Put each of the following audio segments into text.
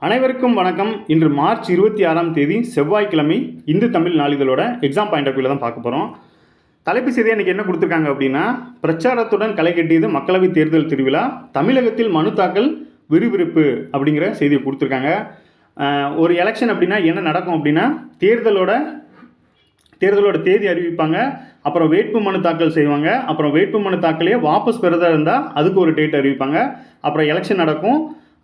அனைவருக்கும் வணக்கம். இன்று மார்ச் 26ஆம் தேதி செவ்வாய்க்கிழமை இந்து தமிழ் நாளிதழோட எக்ஸாம் பாயிண்ட் ஆஃப் வியூவில் தான் பார்க்க போகிறோம். தலைப்பு செய்தியாக இன்றைக்கி என்ன கொடுத்துருக்காங்க அப்படின்னா, பிரச்சாரத்துடன் களை கட்டியது மக்களவைத் தேர்தல் திருவிழா, தமிழகத்தில் மனு தாக்கல் விறுவிறுப்பு அப்படிங்கிற செய்தியை கொடுத்துருக்காங்க. ஒரு எலெக்ஷன் அப்படின்னா என்ன நடக்கும் அப்படின்னா, தேர்தலோட தேதி அறிவிப்பாங்க, அப்புறம் வேட்பு மனு தாக்கல் செய்வாங்க, அப்புறம் வேட்பு மனு தாக்கலையே வாபஸ் பெறதா இருந்தால் அதுக்கு ஒரு டேட் அறிவிப்பாங்க, அப்புறம் எலெக்ஷன் நடக்கும்,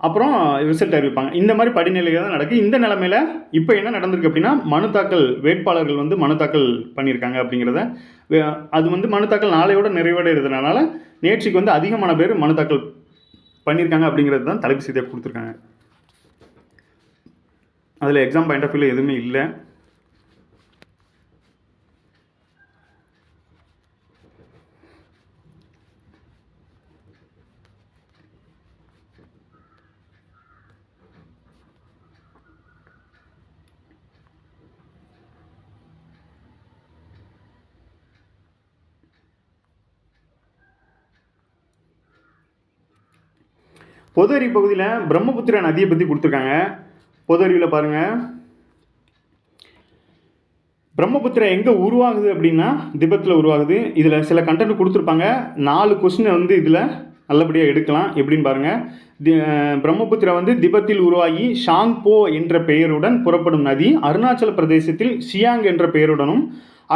அப்புறம் ரிசல்ட் அறிவிப்பாங்க. இந்த மாதிரி படிநிலையில் தான் நடக்குது. இந்த நிலைமையில் இப்போ என்ன நடந்திருக்கு அப்படின்னா, மனு தாக்கல் வேட்பாளர்கள் மனு தாக்கல் பண்ணியிருக்காங்க அப்படிங்கிறத, அது மனு தாக்கல் நாளையோட நிறைவடைகிறதுனால நேற்றுக்கு அதிகமான பேர் மனு தாக்கல் பண்ணியிருக்காங்க அப்படிங்கிறது தான் தலைப்பு செய்தியாக கொடுத்துருக்காங்க. அதில் எக்ஸாம் பாயிண்ட் ஆஃப் வியூவில் எதுவுமே இல்லை. பொது அறிவு பகுதியில் பிரம்மபுத்திரா நதியை பற்றி கொடுத்துருக்காங்க. பொது அறிவில் பாருங்கள், பிரம்மபுத்திரா எங்கே உருவாகுது அப்படின்னா திபத்தில் உருவாகுது. இதில் சில கண்டென்ட் கொடுத்துருப்பாங்க. 4 கொஸ்டின் இதில் நல்லபடியாக எடுக்கலாம். எப்படின்னு பாருங்கள். பிரம்மபுத்திரா திபத்தில் உருவாகி ஷாங்போ என்ற பெயருடன் புறப்படும் நதி அருணாச்சல பிரதேசத்தில் ஷியாங் என்ற பெயருடனும்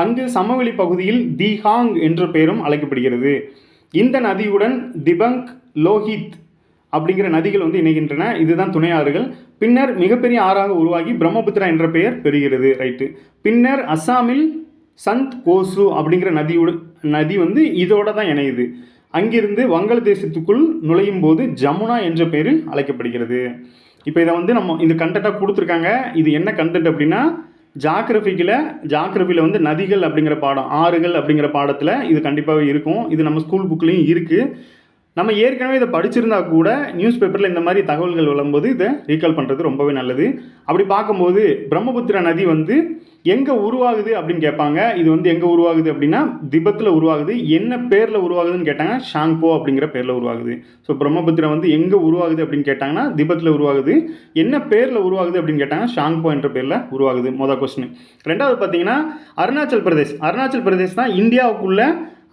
அங்கு சமவெளி பகுதியில் திஹாங் என்ற பெயரும் அழைக்கப்படுகிறது. இந்த நதியுடன் திபங்க், லோஹித் அப்படிங்கிற நதிகள் இணைகின்றன. இதுதான் துணை ஆறுகள். பின்னர் மிகப்பெரிய ஆறாக உருவாகி பிரம்மபுத்திரா என்ற பெயர் பெறுகிறது. ரைட்டு. பின்னர் அஸ்ஸாமில் சந்த் கோசு அப்படிங்கிற நதி இதோட தான் இணையுது. அங்கிருந்து வங்காளதேசத்துக்குள் நுழையும் போது ஜமுனா என்ற பெயரில் அழைக்கப்படுகிறது. இப்போ இதை நம்ம இந்த கண்டென்ட்டாக கொடுத்துருக்காங்க. இது என்ன கண்டென்ட் அப்படின்னா, ஜாகிரபியில் நதிகள் அப்படிங்கிற பாடம், ஆறுகள் அப்படிங்கிற பாடத்தில் இது கண்டிப்பாகவே இருக்கும். இது நம்ம ஸ்கூல் புக்லேயும் இருக்குது. நம்ம ஏற்கனவே இதை படிச்சிருந்தா கூட நியூஸ் பேப்பரில் இந்த மாதிரி தகவல்கள் வரும்போது இதை ரீகால் பண்ணுறது ரொம்பவே நல்லது. அப்படி பார்க்கும்போது பிரம்மபுத்திரா நதி எங்கே உருவாகுது அப்படின்னு கேட்பாங்க. இது எங்கே உருவாகுது அப்படின்னா திபத்தில் உருவாகுது. என்ன பேரில் உருவாகுதுன்னு கேட்டாங்க, ஷாங்போ அப்படிங்கிற பேரில் உருவாகுது. ஸோ பிரம்மபுத்திரா எங்கே உருவாகுது அப்படின்னு கேட்டாங்கன்னா திபத்தில் உருவாகுது. என்ன பேரில் உருவாகுது அப்படின்னு கேட்டாங்க, ஷாங்போ என்ற பேரில் உருவாகுது. மொதல் கொஸ்டின். ரெண்டாவது பார்த்தீங்கன்னா, அருணாச்சல் பிரதேஷ் தான் இந்தியாவுக்குள்ள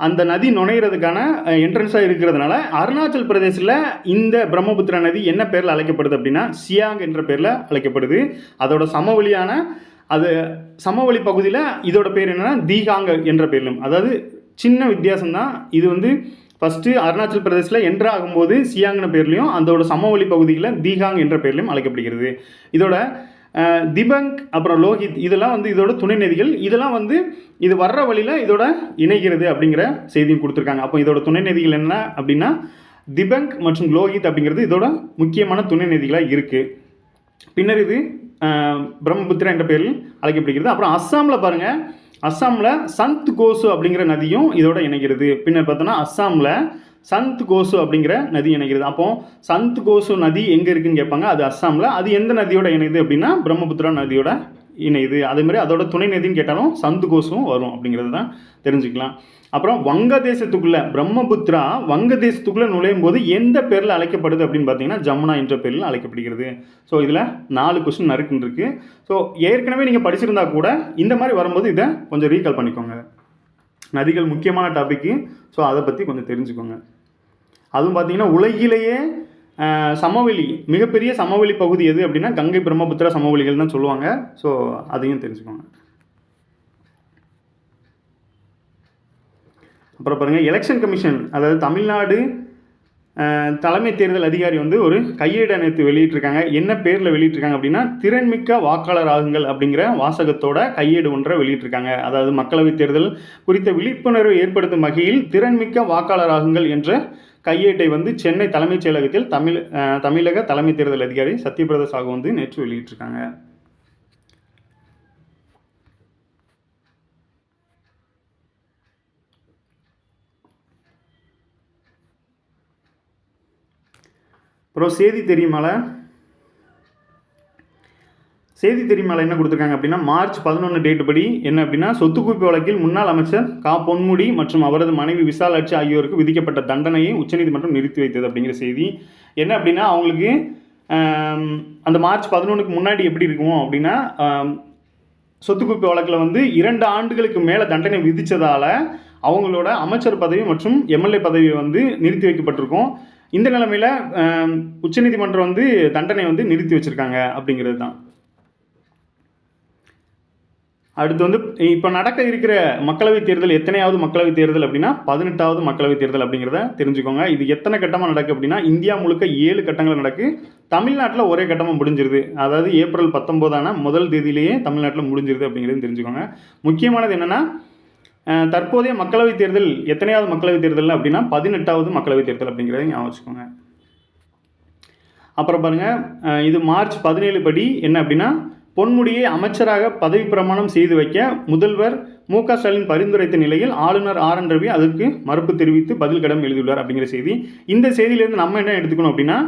அந்த நதி நுழையிறதுக்கான என்ட்ரன்ஸாக இருக்கிறதுனால அருணாச்சல் பிரதேசில் இந்த பிரம்மபுத்திரா நதி என்ன பேரில் அழைக்கப்படுது அப்படின்னா சியாங் என்ற பேரில் அழைக்கப்படுது. அதோட சமவெளி பகுதியில் இதோட பேர் என்னென்னா தீகாங் என்ற பேரிலும், அதாவது சின்ன வித்தியாசம்தான். இது ஃபஸ்ட்டு அருணாச்சல் பிரதேசில் என்ட்ரு ஆகும்போது சியாங்ன பேர்லையும் அதோட சமவெளி பகுதியில் தீகாங் என்ற பேர்லையும் அழைக்கப்படுகிறது. இதோட திபங்க் அப்புறம் லோஹித் இதெல்லாம் இதோட துணை நதிகள். இதெல்லாம் இது வர்ற வழியில் இதோட இணைகிறது அப்படிங்கிற செய்தியும் கொடுத்துருக்காங்க. அப்போ இதோட துணை நதிகள் என்ன அப்படின்னா திபங்க் மற்றும் லோஹித் அப்படிங்கிறது இதோட முக்கியமான துணை நதிகளாக இருக்குது. பின்னர் இது பிரம்மபுத்திரா என்ற பேரில் அழைக்கப்படுகிறது. அப்புறம் அஸ்ஸாமில் பாருங்கள், அஸ்ஸாமில் சந்த் கோசு அப்படிங்கிற நதியும் இதோட இணைகிறது. பின்னர் பார்த்தோன்னா அஸ்ஸாமில் சந்த் கோசு அப்படிங்கிற நதி இணைகிறது. அப்போ சந்த் கோசு நதி எங்கே இருக்குன்னு கேட்பாங்க. அது அஸ்ஸாமில். அது எந்த நதியோட இணையுது அப்படின்னா பிரம்மபுத்திரா நதியோட இணையுது. அதேமாதிரி அதோட துணை நதின்னு கேட்டாலும் சந்த் கோசும் வரும் அப்படிங்கிறது தான் தெரிஞ்சுக்கலாம். அப்புறம் வங்கதேசத்துக்குள்ளே பிரம்மபுத்திரா வங்கதேசத்துக்குள்ளே நுழையும் போது எந்த பேரில் அழைக்கப்படுது அப்படின்னு பார்த்தீங்கன்னா ஜமுனா என்ற பேரில் அழைக்கப்படுகிறது. ஸோ இதில் 4 கொஸ்டின் நறுக்குன்னு இருக்குது. ஸோ ஏற்கனவே நீங்கள் படிச்சிருந்தா கூட இந்த மாதிரி வரும்போது இதை கொஞ்சம் ரீகால் பண்ணிக்கோங்க. நதிகள் முக்கியமான டாப்பிக்கு. ஸோ அதை பற்றி கொஞ்சம் தெரிஞ்சுக்கோங்க. அதுவும் பார்த்தீங்கன்னா உலகிலேயே மிகப்பெரிய சமவெளி பகுதி எது அப்படின்னா கங்கை பிரம்மபுத்திரா சமவெளிகள் தான் சொல்லுவாங்க. ஸோ அதையும் தெரிஞ்சுக்கோங்க. அப்புறம் பாருங்கள், எலெக்ஷன் கமிஷன், அதாவது தமிழ்நாடு தலைமை தேர்தல் அதிகாரி ஒரு கையேடு நேற்று வெளியிட்டிருக்காங்க. என்ன பேரில் வெளியிட்டிருக்காங்க அப்படின்னா திறன்மிக்க வாக்காளர் ஆகுங்கள் அப்படிங்கிற வாசகத்தோட கையேடு ஒன்றை வெளியிட்டிருக்காங்க. அதாவது மக்களவைத் தேர்தல் குறித்த விழிப்புணர்வை ஏற்படுத்தும் வகையில் திறன்மிக்க வாக்காளர் ஆகுங்கள் என்ற கையேட்டை சென்னை தலைமைச் செயலகத்தில் தமிழக தலைமை தேர்தல் அதிகாரி சத்யபிரதா சாகு நேற்று வெளியிட்டிருக்காங்க. அப்புறம் செய்தி தெரியுமால என்ன கொடுத்துருக்காங்க அப்படின்னா, மார்ச் 11 டேட் படி என்ன அப்படின்னா, சொத்து குவிப்பு வழக்கில் முன்னாள் அமைச்சர் கா பொன்முடி மற்றும் அவரது மனைவி விசாலாட்சி ஆகியோருக்கு விதிக்கப்பட்ட தண்டனையை உச்சநீதிமன்றம் நிறுத்தி வைத்தது அப்படிங்கிற செய்தி. என்ன அப்படின்னா, அவங்களுக்கு அந்த மார்ச் 11க்கு முன்னாடி எப்படி இருக்கும் அப்படின்னா, சொத்து குவிப்பு வழக்கில் வந்து 2 ஆண்டுகளுக்கு மேலே தண்டனை விதித்ததால் அவங்களோட அமைச்சர் பதவி மற்றும் எம்எல்ஏ பதவியை வந்து நிறுத்தி வைக்கப்பட்டிருக்கும். இந்த நிலைமையில் உச்சநீதிமன்றம் வந்து தண்டனை வந்து நிறுத்தி வச்சுருக்காங்க அப்படிங்கிறது தான். அடுத்து வந்து இப்போ நடக்க இருக்கிற மக்களவைத் தேர்தல் எத்தனையாவது மக்களவைத் தேர்தல் அப்படின்னா 18வது மக்களவைத் தேர்தல் அப்படிங்கிறத தெரிஞ்சுக்கோங்க. இது எத்தனை கட்டமாக நடக்கு அப்படின்னா, இந்தியா முழுக்க 7 கட்டங்கள் நடக்கு. தமிழ்நாட்டில் ஒரே கட்டமாக முடிஞ்சிருது. அதாவது ஏப்ரல் 19 முதல் தேதியிலேயே தமிழ்நாட்டில் முடிஞ்சிருது அப்படிங்கிறது தெரிஞ்சுக்கோங்க. முக்கியமானது என்னென்னா, தற்போதைய மக்களவைத் தேர்தல் எத்தனையாவது மக்களவைத் தேர்தல் அப்படின்னா 18வது மக்களவைத் தேர்தல் அப்படிங்கிறத ஞாபகம் வச்சுக்கோங்க. அப்புறம் பாருங்கள், இது மார்ச் 17 படி என்ன அப்படின்னா, பொன்முடியை அமைச்சராக பதவி பிரமாணம் செய்து வைக்க முதல்வர் மு.க. ஸ்டாலின் பரிந்துரைத்த நிலையில் ஆளுநர் ஆர்.என். ரவி அதற்கு மறுப்பு தெரிவித்து பதில் கடிதம் எழுதியுள்ளார் அப்படிங்கிற செய்தி. இந்த செய்தியிலேருந்து நம்ம என்ன எடுத்துக்கணும் அப்படின்னா,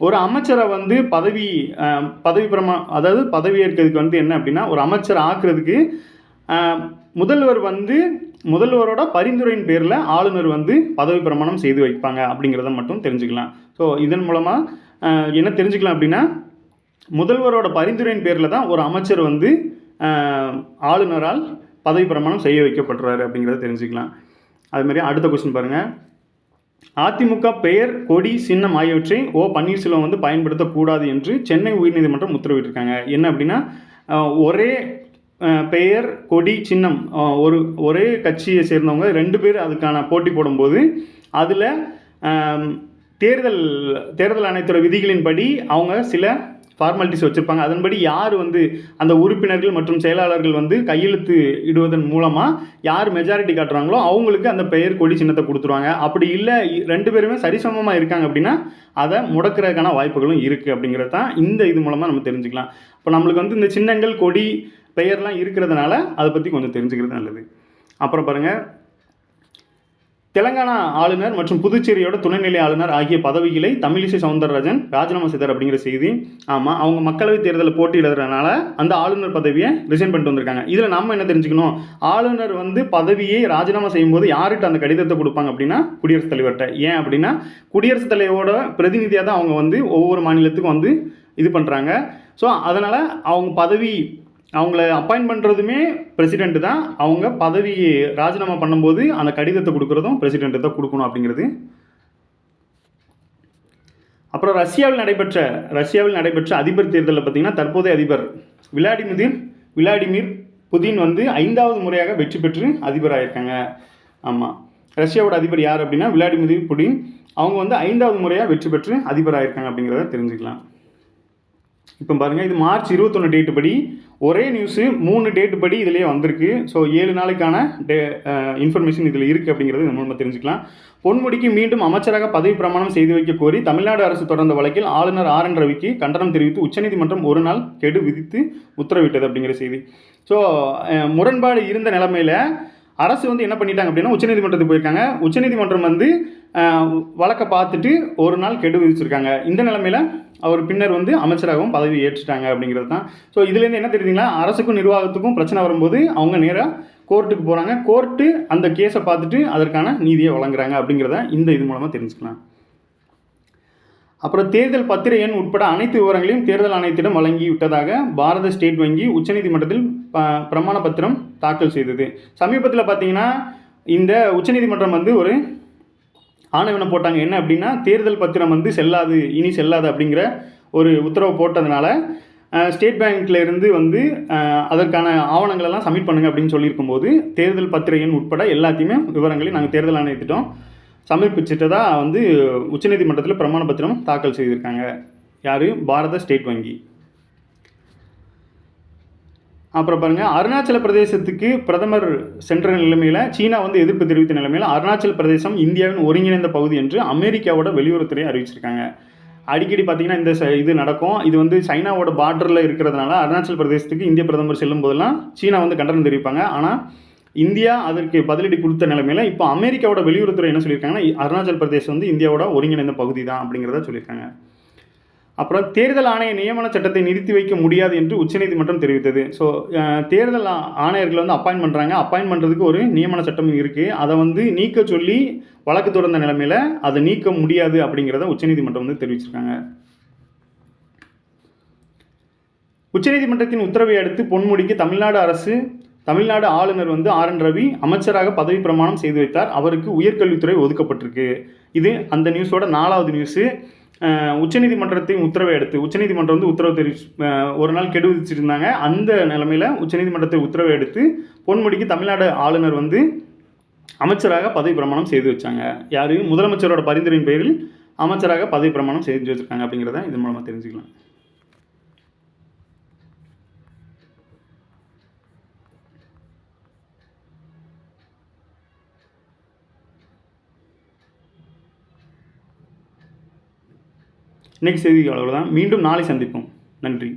ஒரு அமைச்சரை வந்து பதவி அதாவது பதவியேற்கிறதுக்கு வந்து என்ன அப்படின்னா, ஒரு அமைச்சர் ஆக்குறதுக்கு முதல்வரோட பரிந்துரையின் பேரில் ஆளுநர் வந்து பதவி பிரமாணம் செய்து வைப்பாங்க அப்படிங்கிறத மட்டும் தெரிஞ்சுக்கலாம். ஸோ இதன் மூலமாக என்ன தெரிஞ்சுக்கலாம் அப்படின்னா, முதல்வரோட பரிந்துரையின் பேரில் தான் ஒரு அமைச்சர் வந்து ஆளுநரால் பதவி பிரமாணம் செய்ய வைக்கப்படுறாரு அப்படிங்கிறத தெரிஞ்சுக்கலாம். அதுமாதிரி அடுத்த கொஸ்டின் பாருங்கள். அதிமுக பெயர், கொடி, சின்னம் ஆகியவற்றை பன்னீர்செல்வம் வந்து பயன்படுத்தக்கூடாது என்று சென்னை உயர்நீதிமன்றம் உத்தரவிட்டிருக்காங்க. என்ன அப்படின்னா, ஒரே பெயர், கொடி, சின்னம் ஒரே கட்சியை சேர்ந்தவங்க 2 பேர் அதுக்கான போட்டி போடும்போது அதில் தேர்தல் ஆணையத்தோட விதிகளின்படி அவங்க சில ஃபார்மாலிட்டிஸ் வச்சுருப்பாங்க. அதன்படி யார் வந்து அந்த உறுப்பினர்கள் மற்றும் செயலாளர்கள் வந்து கையெழுத்து இடுவதன் மூலமாக யார் மெஜாரிட்டி காட்டுறாங்களோ அவங்களுக்கு அந்த பெயர், கொடி, சின்னத்தை கொடுத்துருவாங்க. அப்படி இல்லை 2 பேருமே சரிசமமாக இருக்காங்க அப்படின்னா அதை முடக்கிறதுக்கான வாய்ப்புகளும் இருக்குது அப்படிங்கிறது தான் இந்த இது மூலமாக நம்ம தெரிஞ்சுக்கலாம். இப்போ நம்மளுக்கு வந்து இந்த சின்னங்கள், கொடி, பெயர்லாம் இருக்கிறதுனால அதை பற்றி கொஞ்சம் தெரிஞ்சுக்கிறது நல்லது. அப்புறம் பாருங்கள், தெலங்கானா ஆளுநர் மற்றும் புதுச்சேரியோட துணைநிலை ஆளுநர் ஆகிய பதவிகளை தமிழிசை சவுந்தரராஜன் ராஜினாமா செய்தார் அப்படிங்கிற செய்தி. ஆமாம், அவங்க மக்களவைத் தேர்தலில் போட்டியிடுறதுனால அந்த ஆளுநர் பதவியை ரிசைன் பண்ணிட்டு வந்திருக்காங்க. இதில் நம்ம என்ன தெரிஞ்சுக்கணும், ஆளுநர் வந்து பதவியை ராஜினாமா செய்யும்போது யார்கிட்ட அந்த கடிதத்தை கொடுப்பாங்க அப்படின்னா குடியரசுத் தலைவர்கிட்ட. ஏன் அப்படின்னா, குடியரசுத் தலைவரோட பிரதிநிதியாக தான் அவங்க வந்து ஒவ்வொரு மாநிலத்துக்கும் வந்து இது பண்ணுறாங்க. ஸோ அதனால் அவங்கள அப்பாயின்ட் பண்ணுறதுமே பிரசிடெண்ட்டு தான். அவங்க பதவியை ராஜினாமா பண்ணும்போது அந்த கடிதத்தை கொடுக்குறதும் பிரசிடெண்ட்டு தான் கொடுக்கணும் அப்படிங்கிறது. அப்புறம் ரஷ்யாவில் நடைபெற்ற அதிபர் தேர்தலில் பார்த்திங்கன்னா, தற்போதைய அதிபர் விளாடிமிர் புதின் வந்து 5வது முறையாக வெற்றி பெற்று அதிபராகியிருக்காங்க. ஆமாம், ரஷ்யாவோட அதிபர் யார் அப்படின்னா விளாடிமிர் புடின். அவங்க வந்து 5வது முறையாக வெற்றி பெற்று அதிபராகியிருக்காங்க அப்படிங்கிறத தெரிஞ்சுக்கலாம். இப்போ பாருங்கள், இது மார்ச் 21 டேட்டு படி ஒரே நியூஸு 3 டேட்டு படி இதிலே வந்திருக்கு. ஸோ 7 நாளைக்கான இன்ஃபர்மேஷன் இதில் இருக்குது அப்படிங்கிறது நம்ம தெரிஞ்சுக்கலாம். பொன்முடிக்கு மீண்டும் அமைச்சராக பதவி பிரமாணம் செய்து வைக்க கோரி தமிழ்நாடு அரசு தொடர்ந்த வழக்கில் ஆளுநர் ஆர்.என். ரவிக்கு கண்டனம் தெரிவித்து உச்சநீதிமன்றம் 1 நாள் கெடு விதித்து உத்தரவிட்டது அப்படிங்கிற செய்தி. ஸோ முரண்பாடு இருந்த நிலைமையில் அரசு வந்து என்ன பண்ணிட்டாங்க அப்படின்னா உச்சநீதிமன்றத்துக்கு போயிருக்காங்க. உச்சநீதிமன்றம் வந்து வழக்கை பார்த்துட்டு 1 நாள் கெடு விதிச்சிருக்காங்க. இந்த நிலைமையில் அவர் பின்னர் வந்து அமைச்சராகவும் பதவி ஏற்றுட்டாங்க அப்படிங்கிறது தான். ஸோ இதுலேருந்து என்ன தெரியுதுங்களா, அரசுக்கும் நிர்வாகத்துக்கும் பிரச்சனை வரும்போது அவங்க நேராக கோர்ட்டுக்கு போகிறாங்க. கோர்ட்டு அந்த கேஸை பார்த்துட்டு அதற்கான நீதியை வழங்குறாங்க அப்படிங்கிறத இந்த இது மூலமாக தெரிஞ்சுக்கலாம். அப்புறம் தேர்தல் பத்திர எண் உட்பட அனைத்து விவரங்களையும் தேர்தல் ஆணையத்திடம் வழங்கி விட்டதாக பாரத ஸ்டேட் வங்கி உச்சநீதிமன்றத்தில் பிரமாண பத்திரம் தாக்கல் செய்தது. சமீபத்தில் பார்த்தீங்கன்னா இந்த உச்சநீதிமன்றம் வந்து ஒரு ஆணைவனை போட்டாங்க. என்ன அப்படின்னா, தேர்தல் பத்திரம் வந்து இனி செல்லாது அப்படிங்கிற ஒரு உத்தரவு போட்டதுனால ஸ்டேட் பேங்க்கில் இருந்து வந்து அதற்கான ஆவணங்களெல்லாம் சப்மிட் பண்ணுங்கள் அப்படின்னு சொல்லியிருக்கும்போது தேர்தல் பத்திர எண் உட்பட எல்லாத்தையுமே விவரங்களையும் நாங்கள் தேர்தல் ஆணையத்திட்டம் சமர்ப்பிச்சுட்டதாக வந்து உச்சநீதிமன்றத்தில் பிரமாண பத்திரம் தாக்கல் செய்திருக்காங்க. யார்? பாரத ஸ்டேட் வங்கி. அப்புறம் பாருங்கள், அருணாச்சல பிரதேசத்துக்கு பிரதமர் சென்ற நிலைமையில் சீனா வந்து எதிர்ப்பு தெரிவித்த நிலைமையில் அருணாச்சல பிரதேசம் இந்தியாவின் ஒருங்கிணைந்த பகுதி என்று அமெரிக்காவோட வெளியுறவுத்துறை அறிவிச்சிருக்காங்க. அடிக்கடி பார்த்திங்கன்னா இந்த இது நடக்கும். இது வந்து சைனாவோட பார்டரில் இருக்கிறதுனால அருணாச்சல பிரதேசத்துக்கு இந்திய பிரதமர் செல்லும் போதெல்லாம் சீனா வந்து கண்டனம் தெரிவிப்பாங்க. ஆனால் இந்தியா அதற்கு பதிலடி கொடுத்த நிலைமையில் இப்போ அமெரிக்காவோட வெளியுறவுத்துறை என்ன சொல்லியிருக்காங்கன்னா, அருணாச்சல பிரதேசம் வந்து இந்தியாவோட ஒருங்கிணைந்த பகுதி தான் அப்படிங்கிறத சொல்லியிருக்காங்க. அப்புறம் தேர்தல் ஆணைய நியமன சட்டத்தை நிறுத்தி வைக்க முடியாது என்று உச்சநீதிமன்றம் தெரிவித்தது. ஸோ தேர்தல் ஆணையர்களை வந்து அப்பாயின்ட் பண்ணுறாங்க. அப்பாயின்ட் பண்ணுறதுக்கு ஒரு நியமன சட்டம் இருக்குது. அதை வந்து நீக்க சொல்லி வழக்கு தொடர்ந்த நிலைமையில் அதை நீக்க முடியாது அப்படிங்கிறத உச்சநீதிமன்றம் வந்து தெரிவிச்சிருக்காங்க. உச்சநீதிமன்றத்தின் உத்தரவை அடுத்து பொன்முடிக்கு தமிழ்நாடு ஆளுநர் வந்து ஆர்.என். ரவி அமைச்சராக பதவி பிரமாணம் செய்து வைத்தார். அவருக்கு உயர்கல்வித்துறை ஒதுக்கப்பட்டிருக்கு. இது அந்த நியூஸோட 4வது நியூஸு. உச்சநீதிமன்றத்தின் உத்தரவை அடுத்து உச்சநீதிமன்றம் வந்து உத்தரவு ஒரு நாள் கெடு விதிச்சிருந்தாங்க. அந்த நிலைமையில் உச்சநீதிமன்றத்தை உத்தரவை அடுத்து பொன்முடிக்கு தமிழ்நாடு ஆளுநர் வந்து அமைச்சராக பதவி பிரமாணம் செய்து வச்சாங்க. யார்? முதலமைச்சரோட பரிந்துரையின் பேரில் அமைச்சராக பதவி பிரமாணம் செய்து வச்சுருக்காங்க அப்படிங்கிறத இது மூலமாக தெரிஞ்சுக்கலாம். இன்னைக்கு செய்தி அவ்வளவுதான். மீண்டும் நாளை சந்திப்போம். நன்றி.